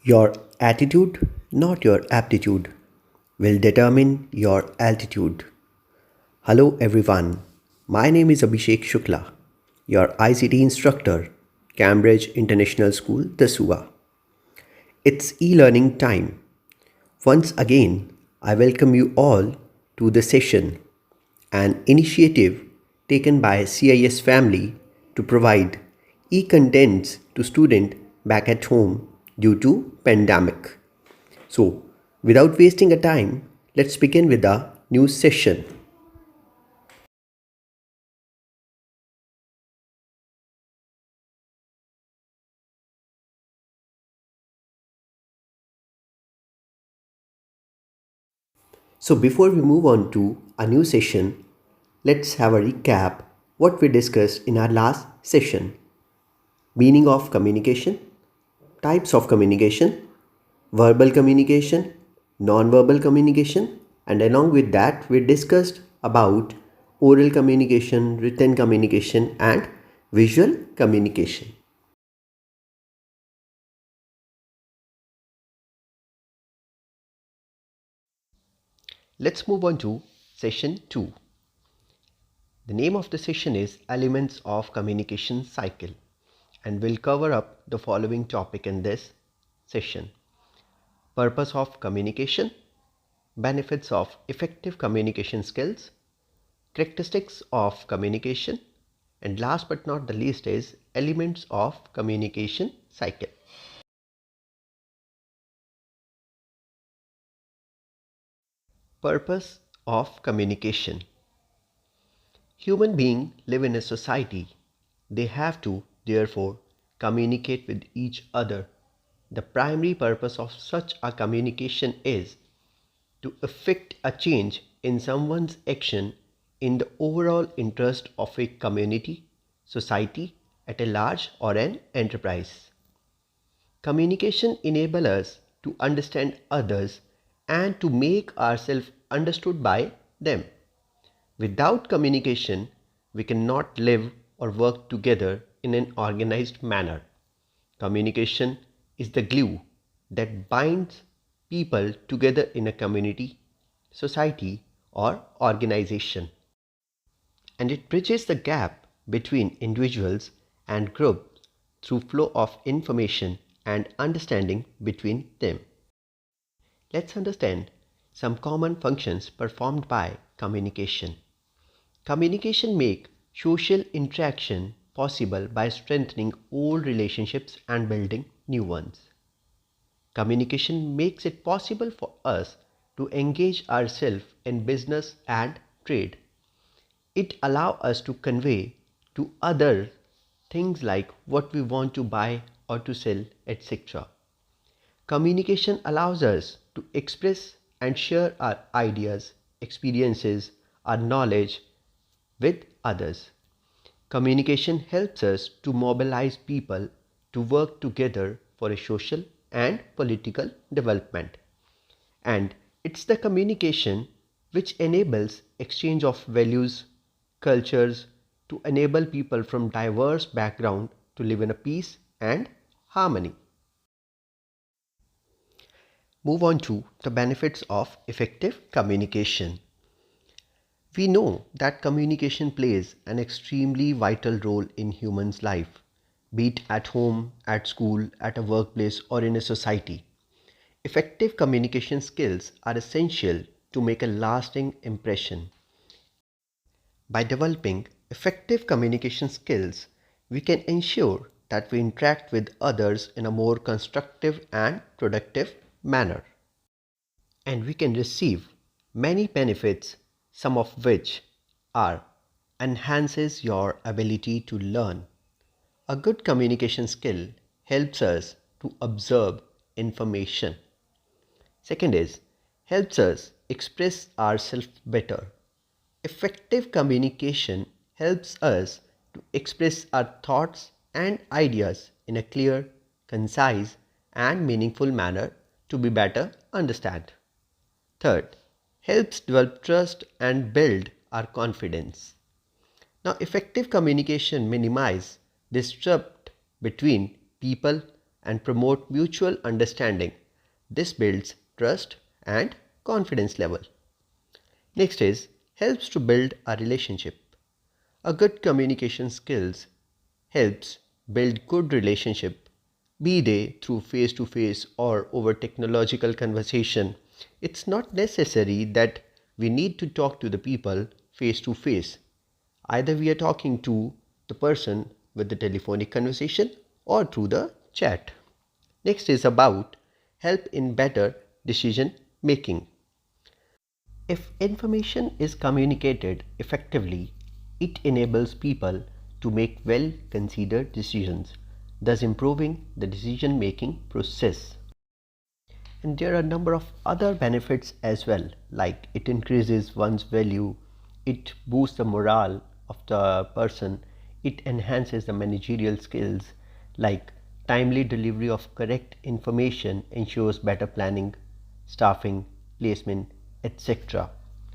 Your attitude, not your aptitude, will determine your altitude. Hello everyone, my name is Abhishek Shukla, your ICT instructor, Cambridge International School, Dasua. It's e-learning time. Once again, I welcome you all to the session, an initiative taken by CIS family to provide e-contents to students back at home due to pandemic. So, without wasting a time, let's begin with the new session. So, before we move on to a new session, let's have a recap what we discussed in our last session. Meaning of communication, types of communication, verbal communication, non-verbal communication, and along with that we discussed about oral communication, written communication and visual communication. Let's move on to session 2. The name of the session is Elements of Communication Cycle, and we'll cover up the following topic in this session. Purpose of communication, benefits of effective communication skills, characteristics of communication, and last but not the least is elements of communication cycle. Purpose of communication. Human beings live in a society. They have to, therefore, communicate with each other. The primary purpose of such a communication is to effect a change in someone's action in the overall interest of a community, society at a large or an enterprise. Communication enables us to understand others and to make ourselves understood by them. Without communication, we cannot live or work together in an organized manner. Communication is the glue that binds people together in a community, society, or organization. And it bridges the gap between individuals and groups through flow of information and understanding between them. Let's understand some common functions performed by communication. Communication makes social interaction possible by strengthening old relationships and building new ones. Communication makes it possible for us to engage ourselves in business and trade. It allows us to convey to others things like what we want to buy or to sell, etc. Communication allows us to express and share our ideas, experiences, our knowledge with others. Communication helps us to mobilize people to work together for a social and political development. And it's the communication which enables exchange of values, cultures to enable people from diverse backgrounds to live in a peace and harmony. Move on to the benefits of effective communication. We know that communication plays an extremely vital role in humans' life, be it at home, at school, at a workplace, or in a society. Effective communication skills are essential to make a lasting impression. By developing effective communication skills, we can ensure that we interact with others in a more constructive and productive manner. And we can receive many benefits, some of which are enhances your ability to learn. A good communication skill helps us to observe information. Second is helps us express ourselves better. Effective communication helps us to express our thoughts and ideas in a clear, concise, and meaningful manner to be better understood. Third, helps develop trust and build our confidence. Now, effective communication minimizes disrupt between people and promote mutual understanding. This builds trust and confidence level. Next is helps to build a relationship. A good communication skills helps build good relationship, be they through face to face or over technological conversation. It's not necessary that we need to talk to the people face to face. Either we are talking to the person with the telephonic conversation or through the chat. Next is about help in better decision making. If information is communicated effectively, it enables people to make well considered decisions, thus improving the decision making process. And there are a number of other benefits as well, like it increases one's value, it boosts the morale of the person, it enhances the managerial skills, like timely delivery of correct information ensures better planning, staffing, placement, etc.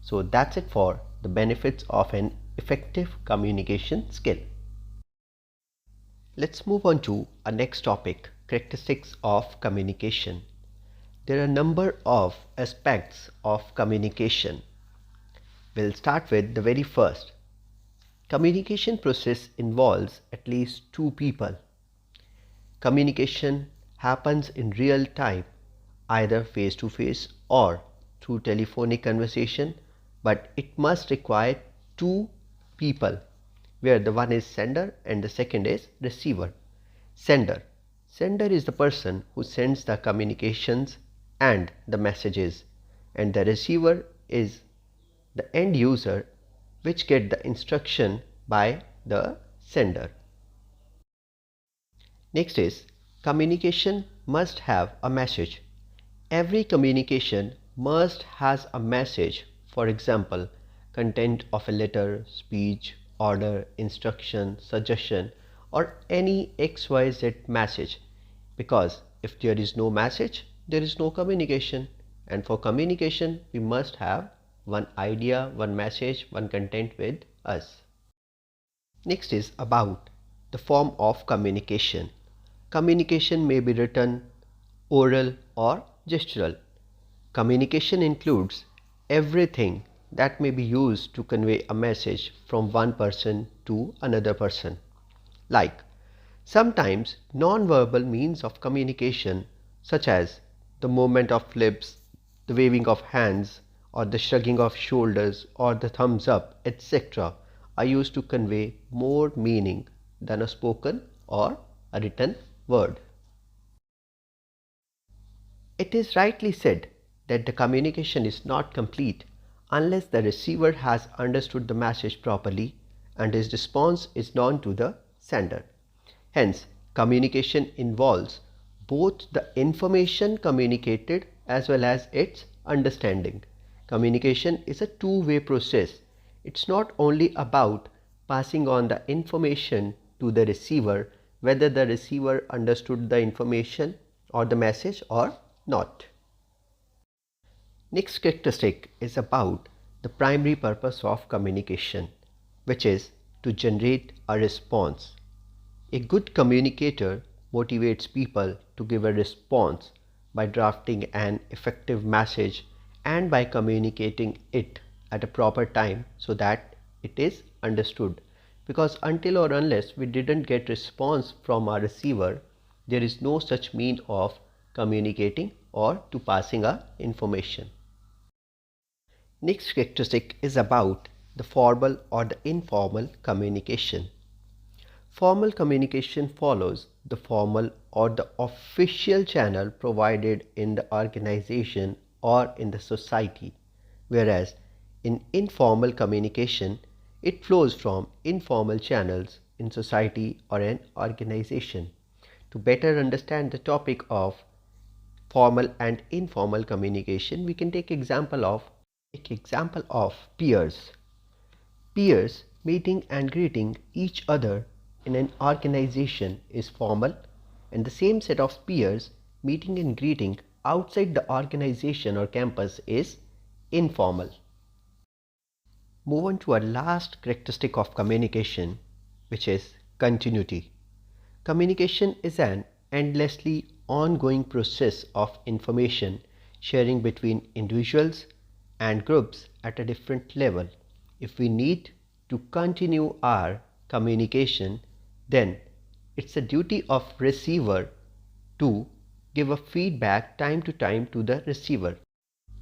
So that's it for the benefits of an effective communication skill. Let's move on to our next topic, characteristics of communication. There are a number of aspects of communication. We'll start with the very first. Communication process involves at least two people. Communication happens in real time, either face to face or through telephonic conversation, but it must require two people, where the one is sender and the second is receiver. Sender. Sender is the person who sends the communications and the messages, and the receiver is the end user which get the instruction by the sender. Next is communication must have a message. Every communication must has a message. For example, content of a letter, speech, order, instruction, suggestion, or any XYZ message. Because if there is no message, there is no communication. And for communication, we must have one idea, one message, one content with us. Next is about the form of communication. Communication may be written, oral, or gestural. Communication includes everything that may be used to convey a message from one person to another person. Like sometimes non-verbal means of communication, such as the movement of lips, the waving of hands, or the shrugging of shoulders, or the thumbs up, etc., are used to convey more meaning than a spoken or a written word. It is rightly said that the communication is not complete unless the receiver has understood the message properly and his response is known to the sender. Hence, communication involves both the information communicated as well as its understanding. Communication is a two-way process. It's not only about passing on the information to the receiver, whether the receiver understood the information or the message or not. Next characteristic is about the primary purpose of communication, which is to generate a response. A good communicator motivates people to give a response by drafting an effective message and by communicating it at a proper time so that it is understood. Because until or unless we didn't get response from our receiver, there is no such mean of communicating or to passing our information. Next characteristic is about the formal or the informal communication. Formal communication follows the formal or the official channel provided in the organization or in the society, whereas in informal communication, it flows from informal channels in society or an organization. To better understand the topic of formal and informal communication, we can take example of peers. Peers meeting and greeting each other in an organization is formal, and the same set of peers meeting and greeting outside the organization or campus is informal. Move on to our last characteristic of communication, which is continuity. Communication is an endlessly ongoing process of information sharing between individuals and groups at a different level. If we need to continue our communication, then it's a duty of receiver to give a feedback time to time to the receiver,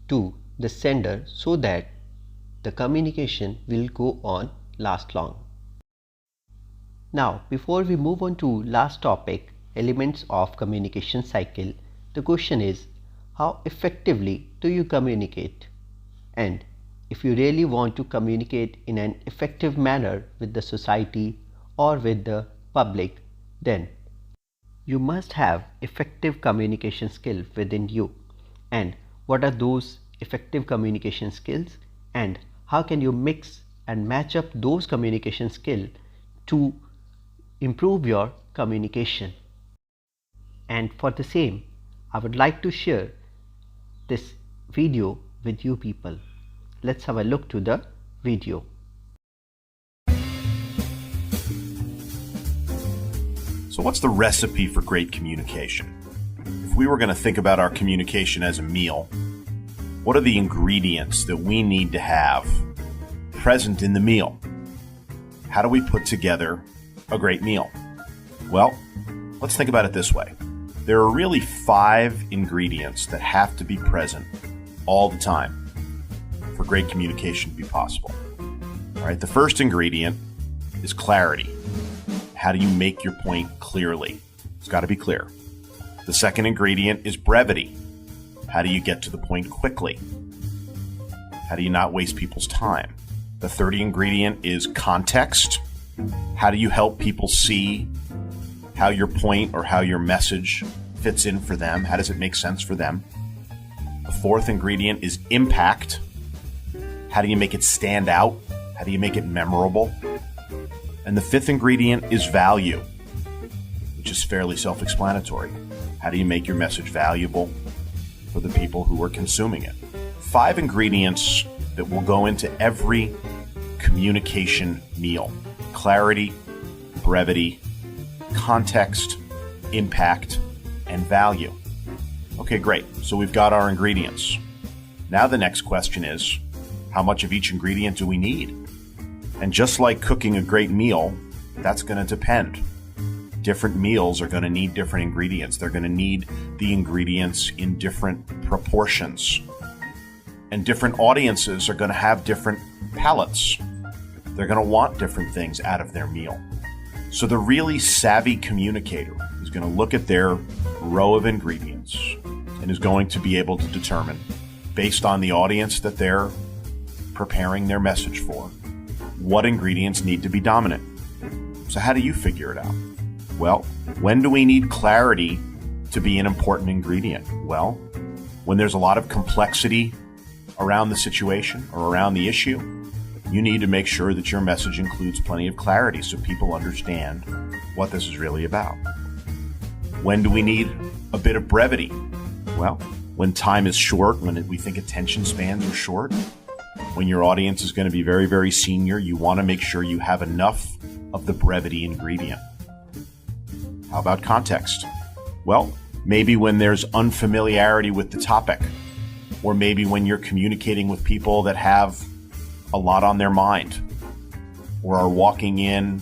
to the sender, so that the communication will go on last long. Now, before we move on to last topic, elements of communication cycle, the question is, how effectively do you communicate? And if you really want to communicate in an effective manner with the society or with the public, then you must have effective communication skills within you. And what are those effective communication skills, and how can you mix and match up those communication skills to improve your communication? And for the same, I would like to share this video with you people. Let's have a look to the video. So what's the recipe for great communication? If we were going to think about our communication as a meal, what are the ingredients that we need to have present in the meal? How do we put together a great meal? Well, let's think about it this way. There are really 5 ingredients that have to be present all the time for great communication to be possible. All right, the first ingredient is clarity. How do you make your point clearly? It's got to be clear. The second ingredient is brevity. How do you get to the point quickly? How do you not waste people's time? The third ingredient is context. How do you help people see how your point or how your message fits in for them? How does it make sense for them? The fourth ingredient is impact. How do you make it stand out? How do you make it memorable? And the fifth ingredient is value, which is fairly self-explanatory. How do you make your message valuable for the people who are consuming it? 5 ingredients that will go into every communication meal: clarity, brevity, context, impact, and value. Okay, great. So we've got our ingredients. Now the next question is, how much of each ingredient do we need? And just like cooking a great meal, that's going to depend. Different meals are going to need different ingredients. They're going to need the ingredients in different proportions. And different audiences are going to have different palates. They're going to want different things out of their meal. So the really savvy communicator is going to look at their row of ingredients and is going to be able to determine, based on the audience that they're preparing their message for, what ingredients need to be dominant. So how do you figure it out? Well, when do we need clarity to be an important ingredient? Well, when there's a lot of complexity around the situation or around the issue, you need to make sure that your message includes plenty of clarity so people understand what this is really about. When do we need a bit of brevity? Well, when time is short, when we think attention spans are short, when your audience is going to be very, very senior, you want to make sure you have enough of the brevity ingredient. How about context? Well, maybe when there's unfamiliarity with the topic, or maybe when you're communicating with people that have a lot on their mind, or are walking in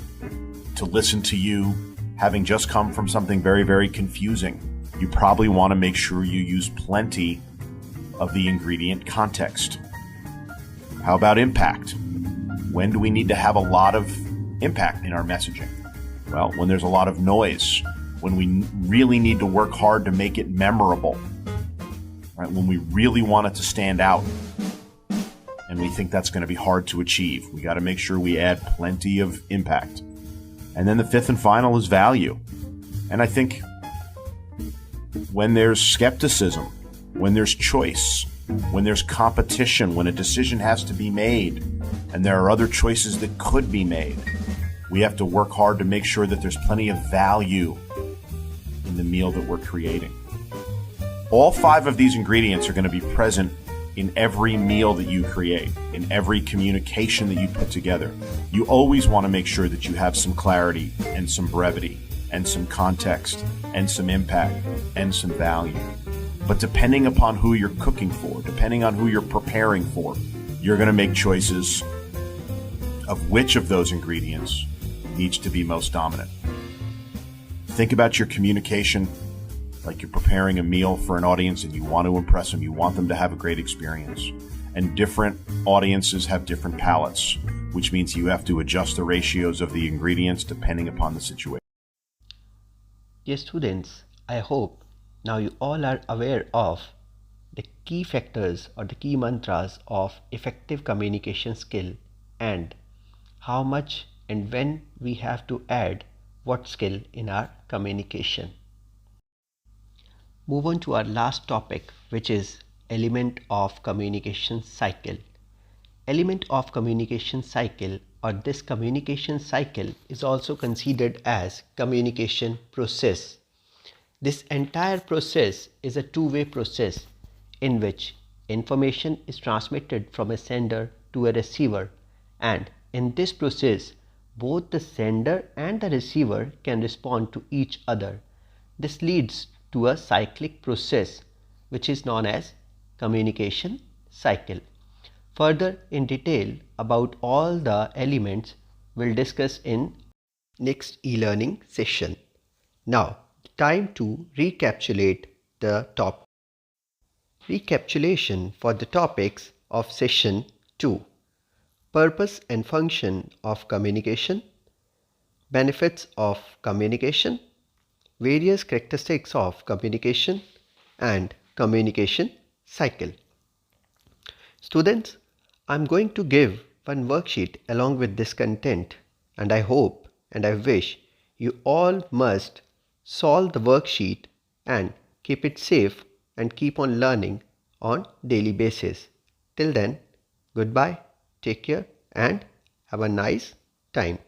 to listen to you, having just come from something very, very confusing. You probably want to make sure you use plenty of the ingredient context. How about impact? When do we need to have a lot of impact in our messaging? Well, when there's a lot of noise, when we really need to work hard to make it memorable, right? When we really want it to stand out, and we think that's going to be hard to achieve. We got to make sure we add plenty of impact. And then the fifth and final is value. And I think when there's skepticism, when there's choice, when there's competition, when a decision has to be made, and there are other choices that could be made, we have to work hard to make sure that there's plenty of value in the meal that we're creating. All 5 of these ingredients are going to be present in every meal that you create, in every communication that you put together. You always want to make sure that you have some clarity and some brevity and some context and some impact and some value. But depending upon who you're cooking for, depending on who you're preparing for, you're going to make choices of which of those ingredients needs to be most dominant. Think about your communication like you're preparing a meal for an audience and you want to impress them, you want them to have a great experience. And different audiences have different palates, which means you have to adjust the ratios of the ingredients depending upon the situation. Dear students, I hope now you all are aware of the key factors or the key mantras of effective communication skill and how much and when we have to add what skill in our communication. Move on to our last topic, which is element of communication cycle. Element of communication cycle or this communication cycle is also considered as communication process. This entire process is a two-way process in which information is transmitted from a sender to a receiver, and in this process both the sender and the receiver can respond to each other. This leads to a cyclic process which is known as communication cycle. Further in detail about all the elements we'll discuss in next e-learning session. Now, time to recapitulate the top. Recapitulation for the topics of session 2. Purpose and function of communication, benefits of communication, various characteristics of communication, and communication cycle. Students, I'm going to give one worksheet along with this content, and I hope and I wish you all must solve the worksheet and keep it safe and keep on learning on daily basis. Till then, goodbye, take care and have a nice time.